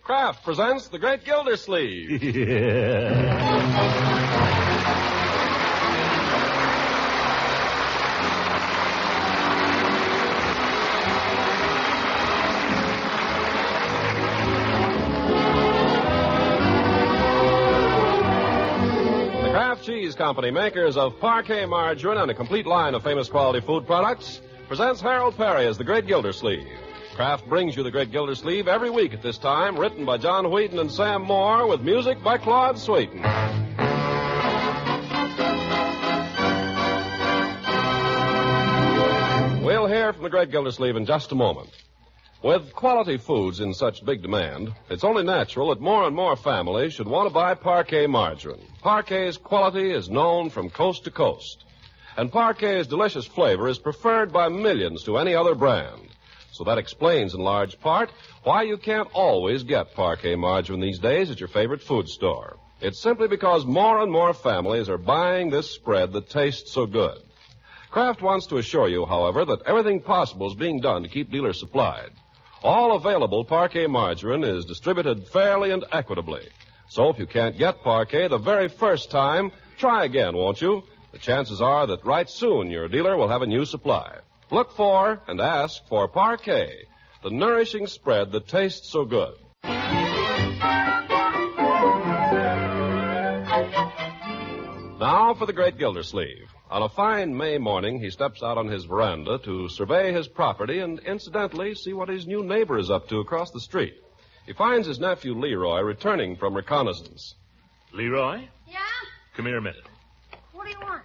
Kraft presents The Great Gildersleeve. The Kraft Cheese Company, makers of Parquet margarine and a complete line of famous quality food products, presents Harold Perry as The Great Gildersleeve. Kraft brings you The Great Gildersleeve every week at this time, written by John Wheaton and Sam Moore, with music by Claude Sweeten. We'll hear from The Great Gildersleeve in just a moment. With quality foods in such big demand, it's only natural that more and more families should want to buy Parquet margarine. Parquet's quality is known from coast to coast, and Parquet's delicious flavor is preferred by millions to any other brand. So that explains in large part why you can't always get Parquet margarine these days at your favorite food store. It's simply because more and more families are buying this spread that tastes so good. Kraft wants to assure you, however, that everything possible is being done to keep dealers supplied. All available Parquet margarine is distributed fairly and equitably. So if you can't get Parquet the very first time, try again, won't you? The chances are that right soon your dealer will have a new supply. Look for and ask for Parquet, the nourishing spread that tastes so good. Now for the Great Gildersleeve. On a fine May morning, he steps out on his veranda to survey his property and incidentally see what his new neighbor is up to across the street. He finds his nephew Leroy returning from reconnaissance. Leroy? Yeah? Come here a minute. What do you want?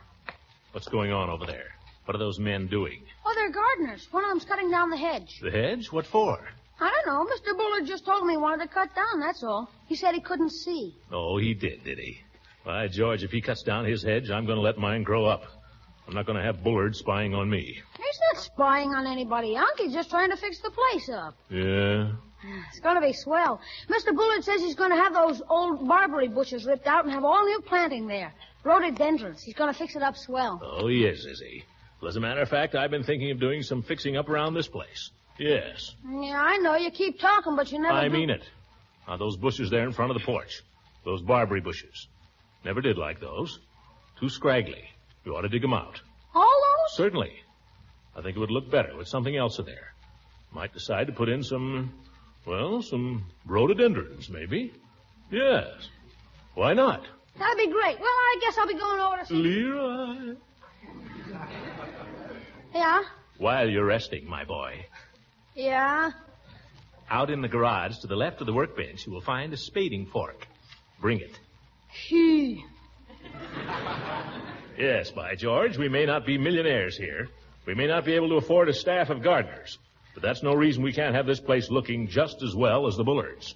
What's going on over there? What are those men doing? Oh, they're gardeners. One of them's cutting down the hedge. The hedge? What for? I don't know. Mr. Bullard just told me he wanted to cut down, that's all. He said he couldn't see. Oh, he did he? By George, if he cuts down his hedge, I'm going to let mine grow up. I'm not going to have Bullard spying on me. He's not spying on anybody, Unc. He's just trying to fix the place up. Yeah? It's going to be swell. Mr. Bullard says he's going to have those old barberry bushes ripped out and have all new planting there. Rhododendrons. He's going to fix it up swell. Oh, he is he? Well, as a matter of fact, I've been thinking of doing some fixing up around this place. Yes. Yeah, I know. You keep talking, but you never I do. mean it. Now, those bushes there in front of the porch. Those barberry bushes. Never did like those. Too scraggly. You ought to dig them out. All those? Certainly. I think it would look better with something else in there. Might decide to put in some rhododendrons, maybe. Yes. Why not? That'd be great. Well, I guess I'll be going over to see... Leroy. Yeah? While you're resting, my boy. Yeah? Out in the garage to the left of the workbench, you will find a spading fork. Bring it. Gee. Yes, by George, we may not be millionaires here. We may not be able to afford a staff of gardeners. But that's no reason we can't have this place looking just as well as the Bullards.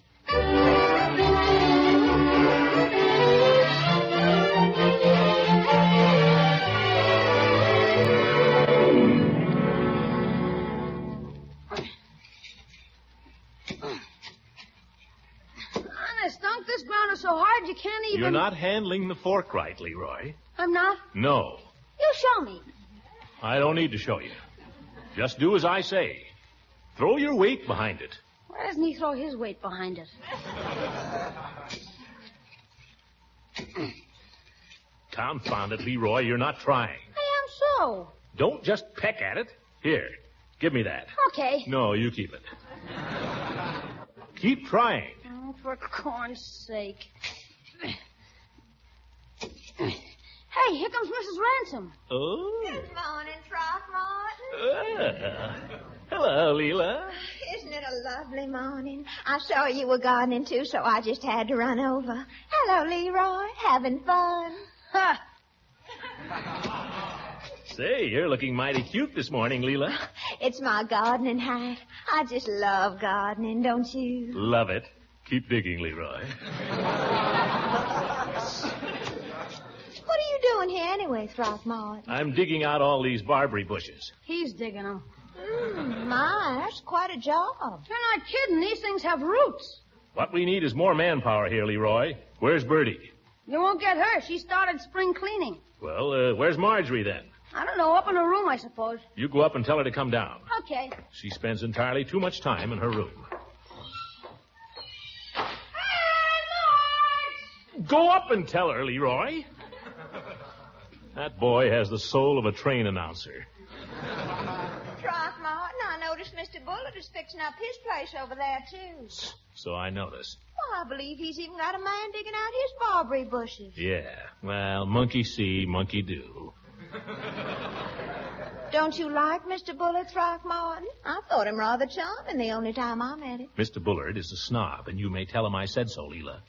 Honest, Unc, this ground is so hard you can't even... You're not handling the fork right, Leroy. I'm not? No. You show me. I don't need to show you. Just do as I say. Throw your weight behind it. Why doesn't he throw his weight behind it? Confound it, Leroy, you're not trying. I am so. Don't just peck at it. Here, give me that. Okay. No, you keep it. Keep trying. Oh, for corn's sake. Hey, here comes Mrs. Ransom. Oh. Good morning, Throckmorton. Hello, Leela. Isn't it a lovely morning? I saw you were gardening, too, so I just had to run over. Hello, Leroy. Having fun? Ha! Say, you're looking mighty cute this morning, Leela. It's my gardening hat. I just love gardening, don't you? Love it. Keep digging, Leroy. What are you doing here anyway, Throckmorton? I'm digging out all these barberry bushes. He's digging them. My, that's quite a job. You're not kidding. These things have roots. What we need is more manpower here, Leroy. Where's Bertie? You won't get her. She started spring cleaning. Well, where's Marjorie then? I don't know. Up in her room, I suppose. You go up and tell her to come down. Okay. She spends entirely too much time in her room. Go up and tell her, Leroy. That boy has the soul of a train announcer. Throckmorton, I noticed Mr. Bullard is fixing up his place over there, too. So I noticed. Well, I believe he's even got a man digging out his barberry bushes. Yeah, well, monkey see, monkey do. Don't you like Mr. Bullard, Throckmorton? I thought him rather charming the only time I met him. Mr. Bullard is a snob, and you may tell him I said so, Leela.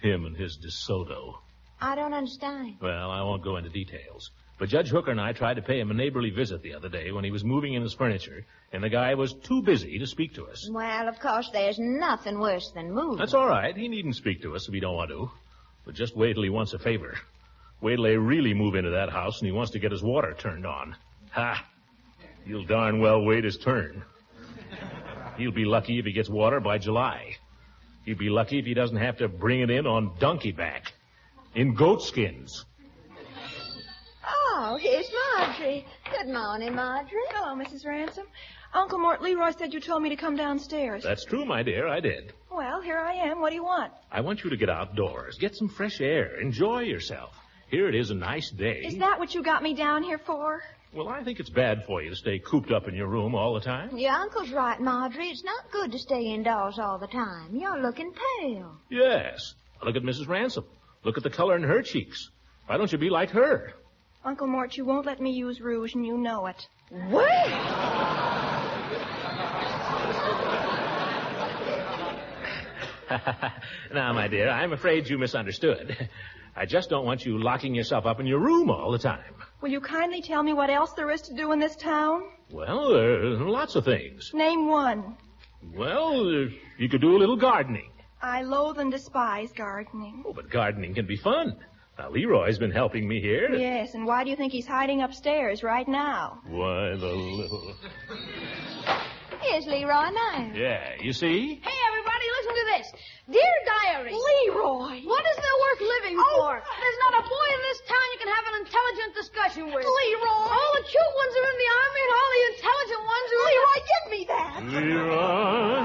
Him and his DeSoto. I don't understand. Well, I won't go into details. But Judge Hooker and I tried to pay him a neighborly visit the other day when he was moving in his furniture, and the guy was too busy to speak to us. Well, of course, there's nothing worse than moving. That's all right. He needn't speak to us if he don't want to. But just wait till he wants a favor. Wait till they really move into that house and he wants to get his water turned on. Ha! He'll darn well wait his turn. He'll be lucky if he gets water by July. He'll be lucky if he doesn't have to bring it in on donkey back. In goat skins. Oh, here's Marjorie. Good morning, Marjorie. Hello, Mrs. Ransom. Uncle Mort Leroy said you told me to come downstairs. That's true, my dear. I did. Well, here I am. What do you want? I want you to get outdoors. Get some fresh air. Enjoy yourself. Here it is a nice day. Is that what you got me down here for? Well, I think it's bad for you to stay cooped up in your room all the time. Your uncle's right, Marjorie. It's not good to stay indoors all the time. You're looking pale. Yes. Look at Mrs. Ransom. Look at the color in her cheeks. Why don't you be like her? Uncle Mort, you won't let me use rouge, and you know it. What? Now, my dear, I'm afraid you misunderstood. I just don't want you locking yourself up in your room all the time. Will you kindly tell me what else there is to do in this town? Well, there are lots of things. Name one. Well, you could do a little gardening. I loathe and despise gardening. Oh, but gardening can be fun. Now, Leroy's been helping me here. Yes, and why do you think he's hiding upstairs right now? Why, the little... Here's Leroy now. Yeah, you see? Hey, everybody, listen to this. Dear Diary. Leroy! What is there worth living for? There's not a boy in this town you can have an intelligent discussion with. Leroy! All the cute ones are in the army, and all the intelligent ones are Leroy, give me that! Leroy...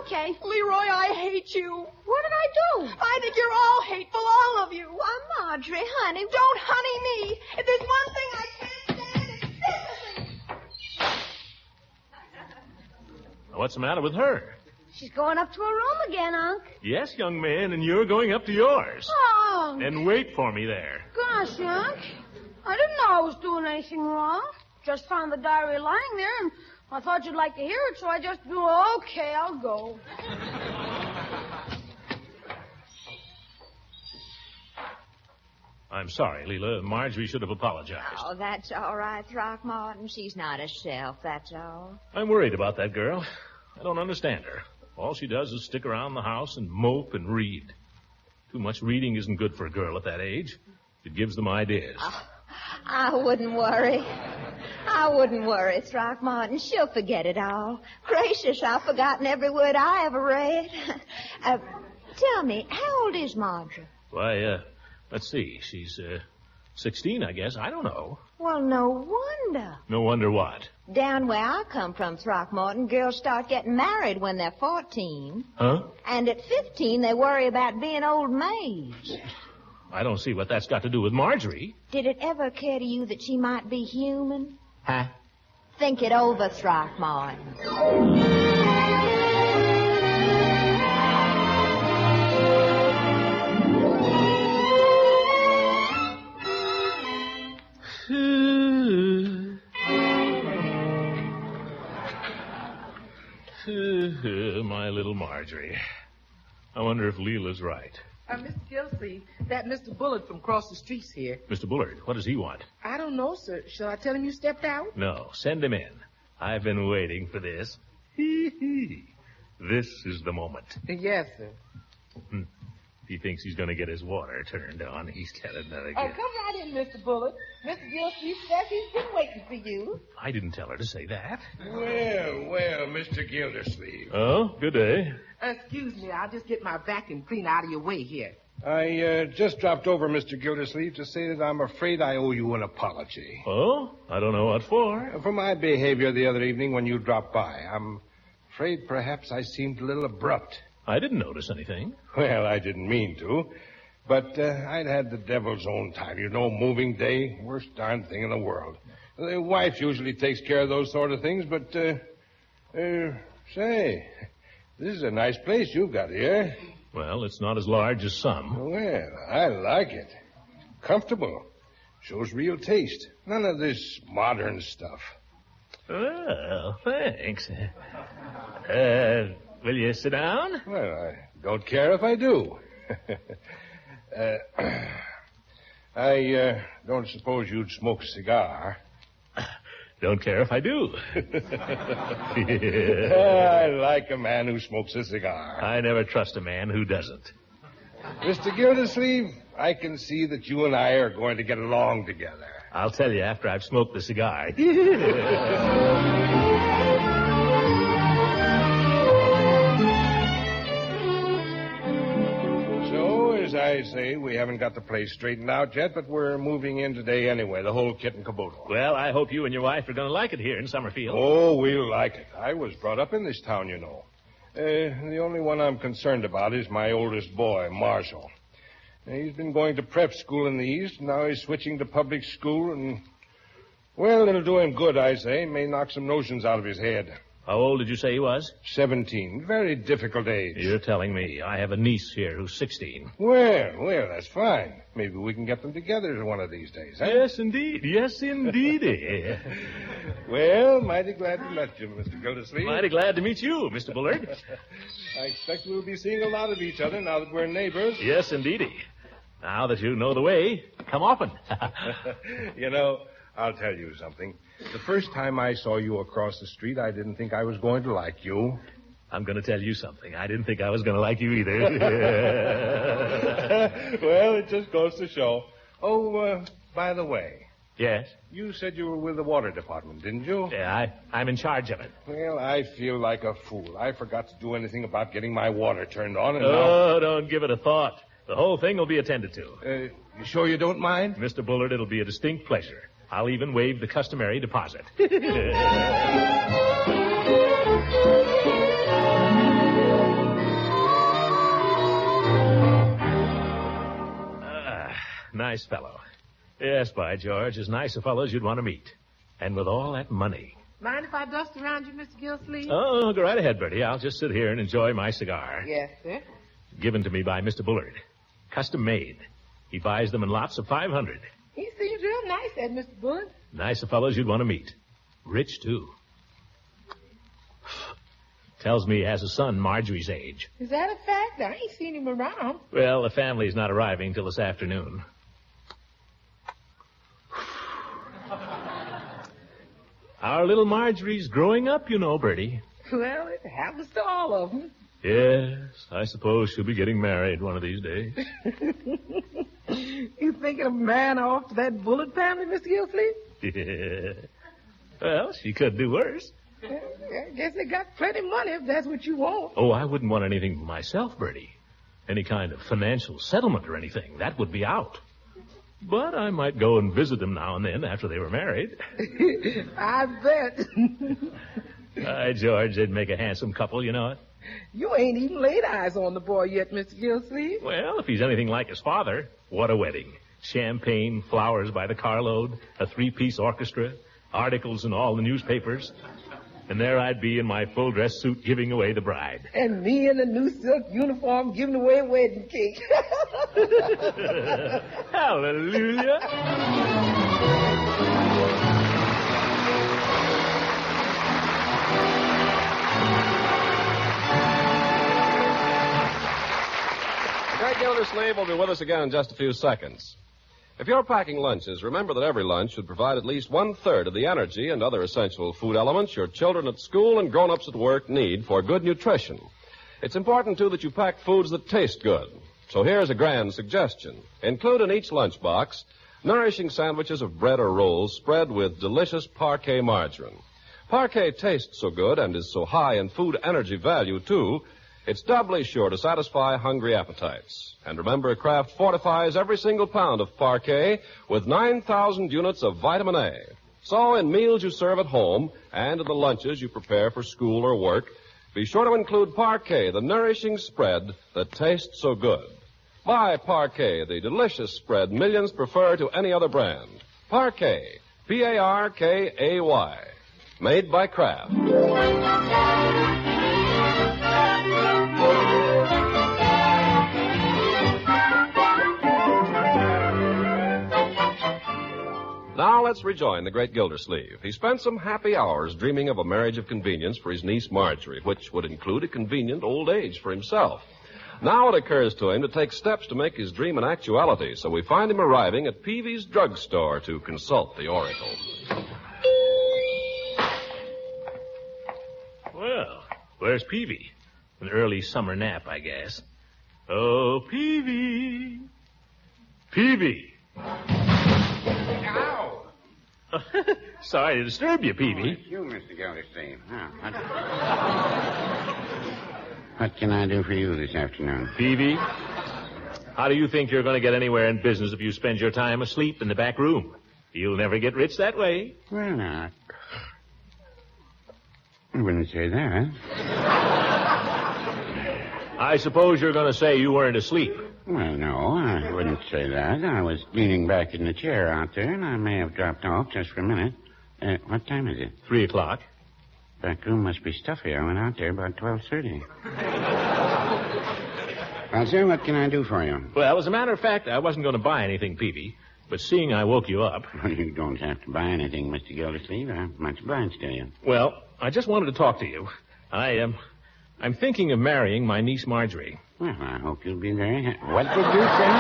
Okay. Leroy, I hate you. What did I do? I think you're all hateful, all of you. Why, Marjorie, honey, Don't honey me. If there's one thing I can't stand, it's sympathy. What's the matter with her? She's going up to her room again, Unc. Yes, young man, and you're going up to yours. Oh, And wait for me there. gosh, Unc. I didn't know I was doing anything wrong. Just found the diary lying there, and I thought you'd like to hear it, so I just do, okay, I'll go. I'm sorry, Leela. Marjorie should have apologized. Oh, that's all right, Throckmorton. She's not herself, that's all. I'm worried about that girl. I don't understand her. All she does is stick around the house and mope and read. Too much reading isn't good for a girl at that age. It gives them ideas. I wouldn't worry. I wouldn't worry, Throckmorton. She'll forget it all. Gracious, I've forgotten every word I ever read. Tell me, how old is Marjorie? Why, let's see. She's 16, I guess. I don't know. Well, no wonder. No wonder what. Down where I come from, Throckmorton, girls start getting married when they're 14. Huh? And at 15, they worry about being old maids. I don't see what that's got to do with Marjorie. Did it ever occur to you that she might be human? Huh? Think it over, Throckmorton. My little Marjorie. I wonder if Leela's right. Mr. Gilsey, that Mr. Bullard from across the street's here. Mr. Bullard, what does he want? I don't know, sir. Shall I tell him you stepped out? No, send him in. I've been waiting for this. This is the moment. Yes, sir. If he thinks he's going to get his water turned on, he's got another Oh, guess. come right in, Mr. Bullard. Mr. Gilsey says he's been waiting for you. I didn't tell her to say that. Well, Mr. Gildersleeve. Oh, good day. Excuse me, I'll just get my vacuum clean out of your way here. I just dropped over, Mr. Gildersleeve, to say that I'm afraid I owe you an apology. Oh? I don't know what for. For my behavior the other evening when you dropped by. I'm afraid perhaps I seemed a little abrupt. I didn't notice anything. Well, I didn't mean to. But I'd had the devil's own time. You know, moving day, worst darn thing in the world. The wife usually takes care of those sort of things, but, say, this is a nice place you've got here. Well, it's not as large as some. Well, I like it. Comfortable. Shows real taste. None of this modern stuff. Well, thanks. Will you sit down? Well, I don't care if I do. I don't suppose you'd smoke a cigar. Don't care if I do. I like a man who smokes a cigar. I never trust a man who doesn't. Mr. Gildersleeve, I can see that you and I are going to get along together. I'll tell you after I've smoked the cigar. So, as I say, we haven't got the place straightened out yet, but we're moving in today anyway, the whole kit and caboodle. Well, I hope you and your wife are going to like it here in Summerfield. Oh, we'll like it. I was brought up in this town, you know. The only one I'm concerned about is my oldest boy, Marshall. He's been going to prep school in the East, and now he's switching to public school, and, well, it'll do him good, I say. May knock some notions out of his head. How old did you say he was? 17. Very difficult age. You're telling me. I have a niece here who's 16. Well, that's fine. Maybe we can get them together one of these days, huh? Yes, indeed. Yes, indeed. Well, mighty glad to meet you, Mr. Gildersleeve. Mighty glad to meet you, Mr. Bullard. I expect we'll be seeing a lot of each other now that we're neighbors. Yes, indeedy. Now that you know the way, come often. You know, I'll tell you something. The first time I saw you across the street, I didn't think I was going to like you. I'm going to tell you something. I didn't think I was going to like you either. Well, it just goes to show. Oh, by the way. Yes? You said you were with the water department, didn't you? Yeah, I'm in charge of it. Well, I feel like a fool. I forgot to do anything about getting my water turned on, and now... don't give it a thought. The whole thing will be attended to. You sure you don't mind? Mr. Bullard, it'll be a distinct pleasure. I'll even waive the customary deposit. Nice fellow. Yes, by George, as nice a fellow as you'd want to meet. And with all that money. Mind if I dust around you, Mr. Gilsleeve? Oh, go right ahead, Bertie. I'll just sit here and enjoy my cigar. Yes, sir. Given to me by Mr. Bullard. Custom made. He buys them in lots of 500. He seems real nice, that Mr. Bullard. Nice a fellow as you'd want to meet. Rich, too. Tells me he has a son Marjorie's age. Is that a fact? I ain't seen him around. Well, the family's not arriving till this afternoon. Our little Marjorie's growing up, you know, Bertie. Well, it happens to all of them. Yes, I suppose she'll be getting married one of these days. You thinking of marrying off to that Bullard family, Mr. Gilsleeve? Yeah. Well, she could do worse. I guess they got plenty of money if that's what you want. Oh, I wouldn't want anything for myself, Bertie. Any kind of financial settlement or anything. That would be out. But I might go and visit them now and then after they were married. I bet. By George, they'd make a handsome couple, you know it. You ain't even laid eyes on the boy yet, Mr. Gilsleeve. Well, if he's anything like his father, what a wedding. Champagne, flowers by the carload, a 3-piece orchestra, articles in all the newspapers. And there I'd be in my full dress suit giving away the bride. And me in the new silk uniform giving away a wedding cake. Hallelujah. Greg Gildersleeve will be with us again in just a few seconds. If you're packing lunches, remember that every lunch should provide at least 1/3 of the energy and other essential food elements your children at school and grown-ups at work need for good nutrition. It's important, too, that you pack foods that taste good. So here's a grand suggestion. Include in each lunchbox nourishing sandwiches of bread or rolls spread with delicious Parquet margarine. Parquet tastes so good and is so high in food energy value, too, it's doubly sure to satisfy hungry appetites. And remember, Kraft fortifies every single pound of Parquet with 9,000 units of vitamin A. So in meals you serve at home and in the lunches you prepare for school or work, be sure to include Parquet, the nourishing spread that tastes so good. Buy Parquet, the delicious spread millions prefer to any other brand. Parquet, Parkay, made by Kraft. Now let's rejoin the great Gildersleeve. He spent some happy hours dreaming of a marriage of convenience for his niece Marjorie, which would include a convenient old age for himself. Now it occurs to him to take steps to make his dream an actuality, so we find him arriving at Peavy's drugstore to consult the oracle. Well, where's Peavy? An early summer nap, I guess. Oh, Peavy. Peavy. Ow! Sorry to disturb you, Peavy. It's you, Mr. Gildersleeve. What can I do for you this afternoon? Peavy, how do you think you're going to get anywhere in business if you spend your time asleep in the back room? You'll never get rich that way. Well, now, I wouldn't say that. I suppose you're going to say you weren't asleep. Well, no, I wouldn't say that. I was leaning back in the chair out there, and I may have dropped off just for a minute. What time is it? 3:00. Back room must be stuffy. I went out there about 12:30. Well, sir, what can I do for you? Well, as a matter of fact, I wasn't going to buy anything, Peavy. But seeing I woke you up... Well, you don't have to buy anything, Mr. Gildersleeve. I'm much obliged to you. Well, I just wanted to talk to you. I'm thinking of marrying my niece Marjorie. Well, I hope you'll be very happy. What did you say?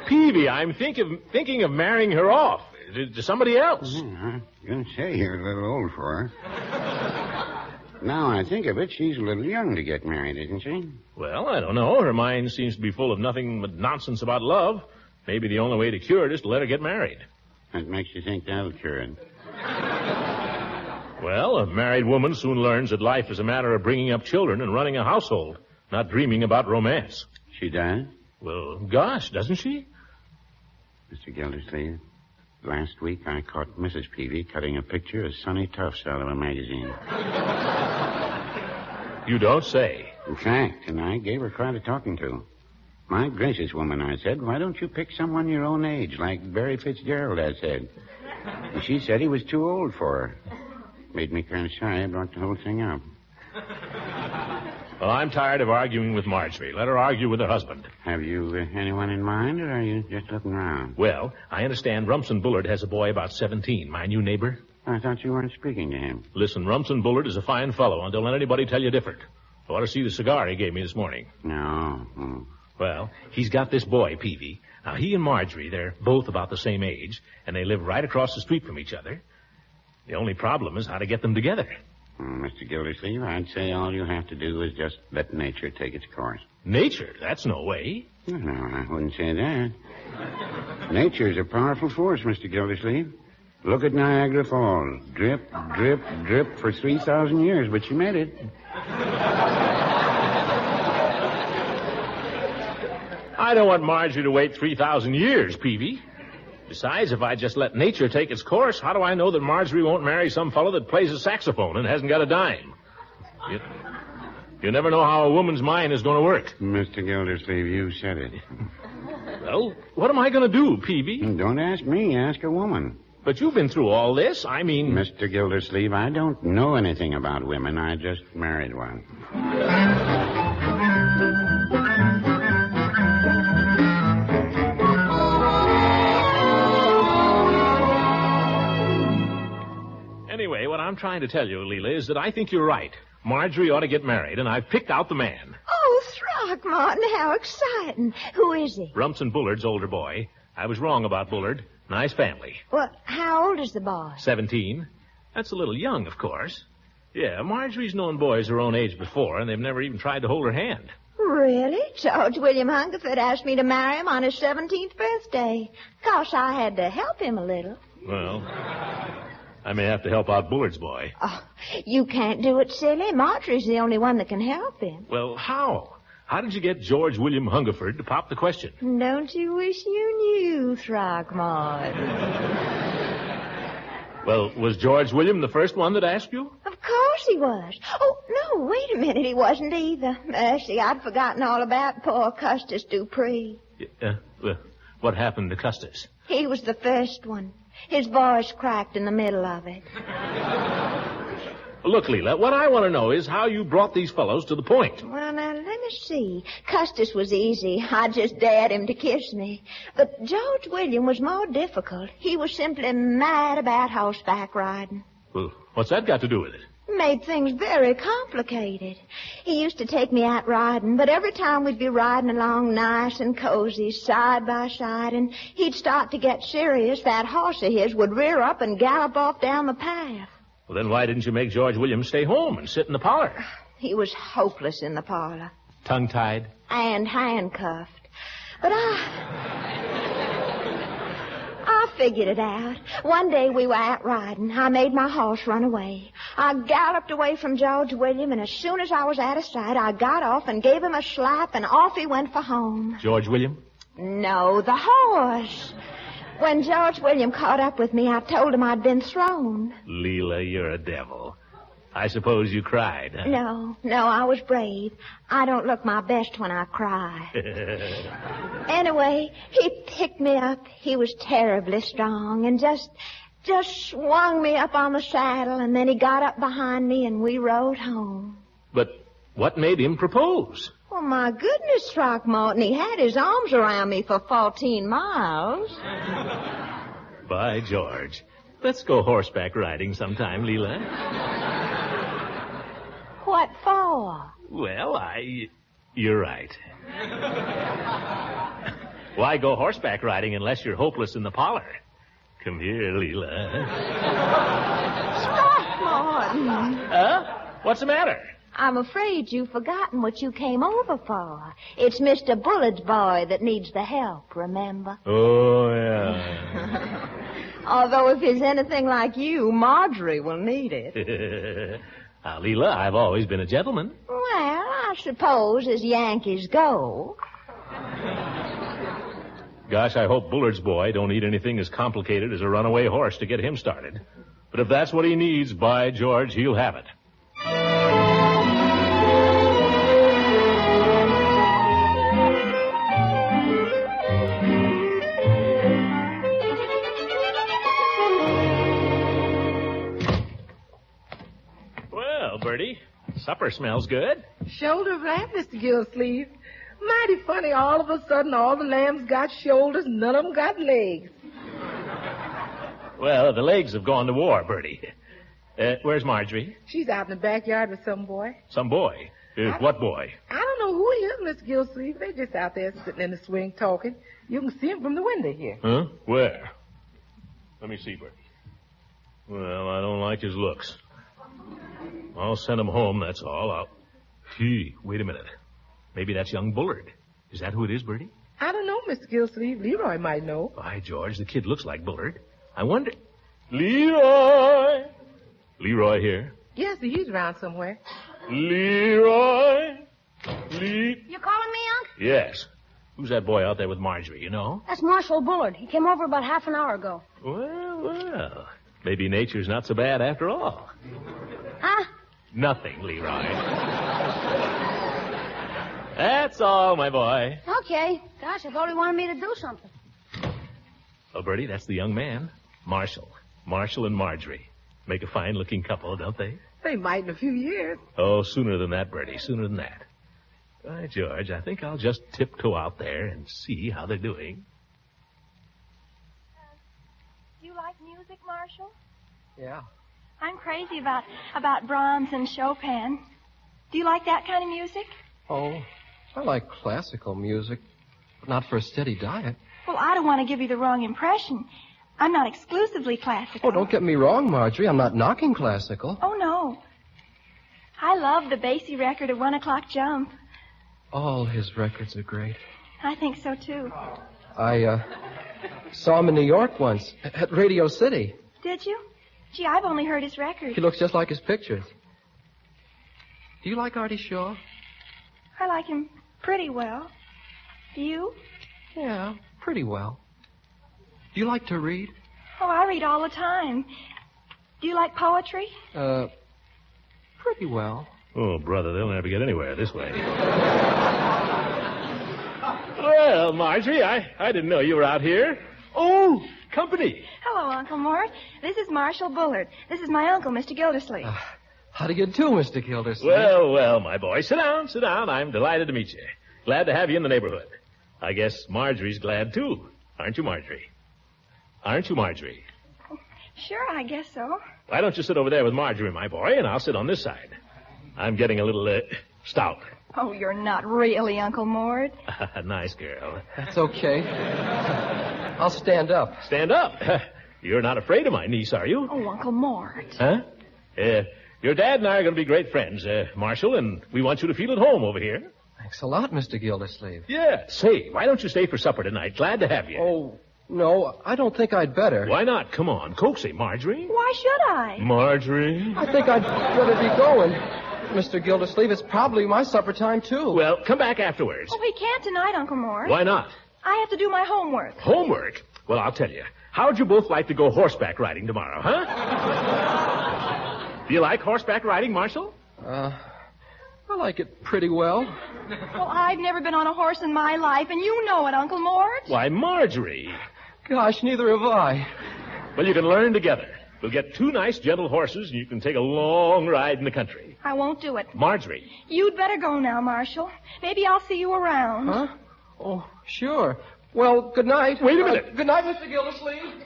Peavy, I'm thinking of marrying her off to somebody else. I was going to say you're a little old for her. Now I think of it, she's a little young to get married, isn't she? Well, I don't know. Her mind seems to be full of nothing but nonsense about love. Maybe the only way to cure it is to let her get married. What makes you think that'll cure it? Well, a married woman soon learns that life is a matter of bringing up children and running a household, not dreaming about romance. She does? Well, gosh, doesn't she? Mr. Gildersleeve, last week I caught Mrs. Peavy cutting a picture of Sonny Tufts out of a magazine. You don't say. In fact, and I gave her quite a talking to. My gracious, woman, I said, why don't you pick someone your own age, like Barry Fitzgerald, I said. And she said he was too old for her. Made me kind of shy. I brought the whole thing up. Well, I'm tired of arguing with Marjorie. Let her argue with her husband. Have you anyone in mind, or are you just looking around? Well, I understand Rumson Bullard has a boy about 17, my new neighbor. I thought you weren't speaking to him. Listen, Rumson Bullard is a fine fellow, and don't let anybody tell you different. I ought to see the cigar he gave me this morning. No. Well, he's got this boy, Peavy. Now, he and Marjorie, they're both about the same age, and they live right across the street from each other. The only problem is how to get them together. Mr. Gildersleeve, I'd say all you have to do is just let nature take its course. Nature? That's no way. No, I wouldn't say that. Nature's a powerful force, Mr. Gildersleeve. Look at Niagara Falls. Drip, drip, drip for 3,000 years, but she made it. I don't want Marjorie to wait 3,000 years, Peavy. Besides, if I just let nature take its course, how do I know that Marjorie won't marry some fellow that plays a saxophone and hasn't got a dime? You never know how a woman's mind is going to work. Mr. Gildersleeve, you said it. Well, what am I going to do, Peavy? Don't ask me, ask a woman. But you've been through all this. I mean... Mr. Gildersleeve, I don't know anything about women. I just married one. Anyway, what I'm trying to tell you, Leela, is that I think you're right. Marjorie ought to get married, and I've picked out the man. Oh, Throckmorton, how exciting. Who is he? Rumson Bullard's older boy. I was wrong about Bullard. Nice family. Well, how old is the boy? 17. That's a little young, of course. Yeah, Marjorie's known boys her own age before, and they've never even tried to hold her hand. Really? George William Hungerford asked me to marry him on his 17th birthday. Gosh, I had to help him a little. Well, I may have to help out Bullard's boy. Oh, you can't do it, silly. Marjorie's the only one that can help him. Well, how? How did you get George William Hungerford to pop the question? Don't you wish you knew, Throckmorton? Well, was George William the first one that asked you? Of course course he was. Oh, no, wait a minute. He wasn't either. Mercy, I'd forgotten all about poor Custis Dupree. What happened to Custis? He was the first one. His voice cracked in the middle of it. Look, Leela, what I want to know is how you brought these fellows to the point. Well, now, let me see. Custis was easy. I just dared him to kiss me. But George William was more difficult. He was simply mad about horseback riding. Well, what's that got to do with it? Made things very complicated. He used to take me out riding, but every time we'd be riding along nice and cozy, side by side, and he'd start to get serious, that horse of his would rear up and gallop off down the path. Well, then why didn't you make George Williams stay home and sit in the parlor? He was hopeless in the parlor. Tongue-tied? And handcuffed. But I figured it out. One day we were out riding. I made my horse run away. I galloped away from George William, and as soon as I was out of sight, I got off and gave him a slap, and off he went for home. George William? No, the horse. When George William caught up with me, I told him I'd been thrown. Leela, you're a devil. I suppose you cried, huh? No, I was brave. I don't look my best when I cry. Anyway, he picked me up. He was terribly strong and just swung me up on the saddle, and then he got up behind me and we rode home. But what made him propose? Well, my goodness, Throckmorton, he had his arms around me for 14 miles. By George. Let's go horseback riding sometime, Leela. What for? Well, you're right. Why go horseback riding unless you're hopeless in the parlor? Come here, Leela. Throckmorton. What's the matter? I'm afraid you've forgotten what you came over for. It's Mr. Bullett's boy that needs the help, remember? Oh, yeah. Although if he's anything like you, Marjorie will need it. Now, Leela, I've always been a gentleman. Well, I suppose as Yankees go. Gosh, I hope Bullard's boy don't need anything as complicated as a runaway horse to get him started. But if that's what he needs, by George, he'll have it. Bertie, supper smells good. Shoulder of lamb, Mr. Gillsleeve. Mighty funny, all of a sudden all the lambs got shoulders, none of them got legs. Well, the legs have gone to war, Bertie. Where's Marjorie? She's out in the backyard with some boy. Some boy? What boy? I don't know who he is, Mr. Gillsleeve. They're just out there sitting in the swing talking. You can see him from the window here. Huh? Where? Let me see, Bertie. Well, I don't like his looks. I'll send him home, that's all. Gee, wait a minute. Maybe that's young Bullard. Is that who it is, Bertie? I don't know, Mr. Gillsleeve. Leroy might know. By George, the kid looks like Bullard. I wonder... Leroy! Leroy here? Yes, he's around somewhere. Leroy! You calling me, Unc? Yes. Who's that boy out there with Marjorie, you know? That's Marshal Bullard. He came over about half an hour ago. Well. Maybe nature's not so bad after all. Huh? Nothing, Leroy. That's all, my boy. Okay. Gosh, I thought he wanted me to do something. Well, Bertie, that's the young man. Marshall. Marshall and Marjorie. Make a fine-looking couple, don't they? They might in a few years. Oh, sooner than that, Bertie, sooner than that. By George, I think I'll just tiptoe out there and see how they're doing. Do you like music, Marshall? Yeah. I'm crazy about Brahms and Chopin. Do you like that kind of music? Oh, I like classical music, but not for a steady diet. Well, I don't want to give you the wrong impression. I'm not exclusively classical. Oh, don't get me wrong, Marjorie. I'm not knocking classical. Oh, no. I love the Basie record of 1 O'Clock Jump. All his records are great. I think so, too. I saw him in New York once, at Radio City. Did you? Gee, I've only heard his record. He looks just like his pictures. Do you like Artie Shaw? I like him pretty well. Do you? Yeah, pretty well. Do you like to read? Oh, I read all the time. Do you like poetry? Pretty well. Oh, brother, they'll never get anywhere this way. Well, Marjorie, I didn't know you were out here. Oh, company. Hello, Uncle Mort. This is Marshall Bullard. This is my uncle, Mr. Gildersleeve. How do you do, Mr. Gildersleeve? Well, my boy. Sit down. I'm delighted to meet you. Glad to have you in the neighborhood. I guess Marjorie's glad, too. Aren't you, Marjorie? Sure, I guess so. Why don't you sit over there with Marjorie, my boy, and I'll sit on this side. I'm getting a little, stout. Oh, you're not really Uncle Mort. Nice girl. That's okay. I'll stand up. Stand up? You're not afraid of my niece, are you? Oh, Uncle Mort. Huh? Your dad and I are going to be great friends, Marshall, and we want you to feel at home over here. Thanks a lot, Mr. Gildersleeve. Yeah. Say, why don't you stay for supper tonight? Glad to have you. Oh, no, I don't think I'd better. Why not? Come on, coax him, Marjorie. Why should I? Marjorie? I think I'd better be going. Mr. Gildersleeve, it's probably my supper time, too. Well, come back afterwards. Oh, he can't tonight, Uncle Mort. Why not? I have to do my homework. Homework? Well, I'll tell you. How'd you both like to go horseback riding tomorrow, huh? Do you like horseback riding, Marshall? I like it pretty well. Well, I've never been on a horse in my life, and you know it, Uncle Mort. Why, Marjorie. Gosh, neither have I. Well, you can learn together. We'll get 2 nice, gentle horses, and you can take a long ride in the country. I won't do it. Marjorie. You'd better go now, Marshall. Maybe I'll see you around. Huh? Oh, sure. Well, good night. Wait a minute. Good night, Mr. Gildersleeve.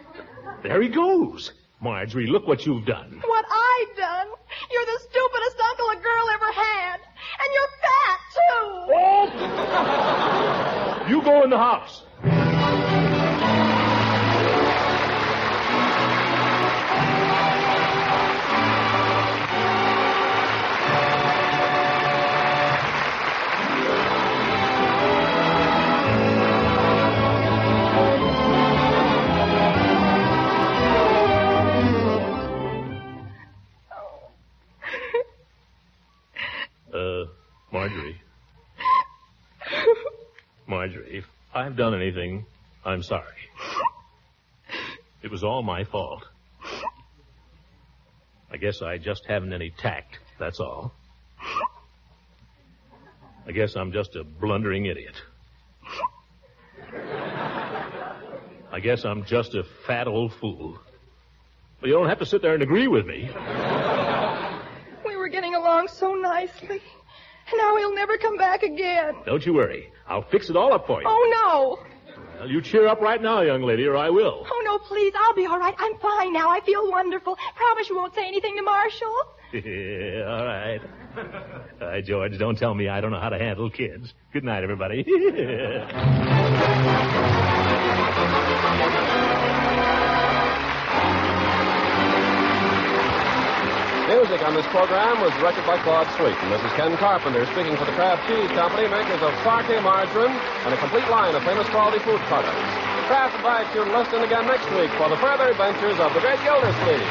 There he goes. Marjorie, look what you've done. What I've done? You're the stupidest uncle a girl ever had. And you're fat, too. Oh! You go in the house. Marjorie, if I've done anything, I'm sorry. It was all my fault. I guess I just haven't any tact, that's all. I guess I'm just a blundering idiot. I guess I'm just a fat old fool. But you don't have to sit there and agree with me. We were getting along so nicely. Now he'll never come back again. Don't you worry. I'll fix it all up for you. Oh, no. Well, you cheer up right now, young lady, or I will. Oh, no, please. I'll be all right. I'm fine now. I feel wonderful. Promise you won't say anything to Marshall. All right. All right, George, don't tell me I don't know how to handle kids. Good night, everybody. Music on this program was directed by Claude Sweeten. This is Ken Carpenter speaking for the Kraft Cheese Company, makers of Parquet margarine and a complete line of famous quality food products. Kraft invites you to listen again next week for the further adventures of the great Gildersleeve.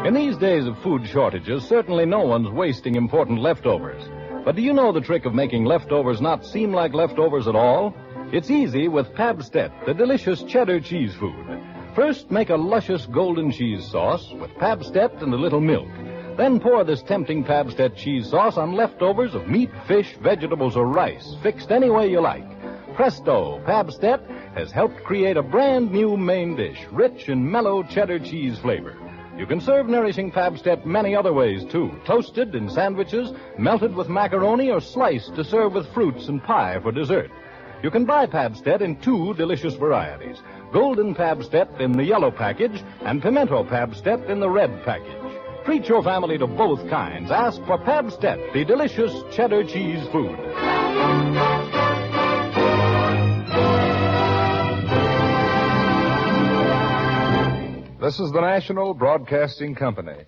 In these days of food shortages, certainly no one's wasting important leftovers. But do you know the trick of making leftovers not seem like leftovers at all? It's easy with Pabstet, the delicious cheddar cheese food. First, make a luscious golden cheese sauce with Pabstet and a little milk. Then pour this tempting Pabstet cheese sauce on leftovers of meat, fish, vegetables, or rice, fixed any way you like. Presto, Pabstet has helped create a brand new main dish, rich in mellow cheddar cheese flavor. You can serve nourishing Pabstet many other ways, too. Toasted in sandwiches, melted with macaroni, or sliced to serve with fruits and pie for dessert. You can buy Pabstet in 2 delicious varieties. Golden Pabstet in the yellow package and Pimento Pabstet in the red package. Treat your family to both kinds. Ask for Pabstet, the delicious cheddar cheese food. This is the National Broadcasting Company.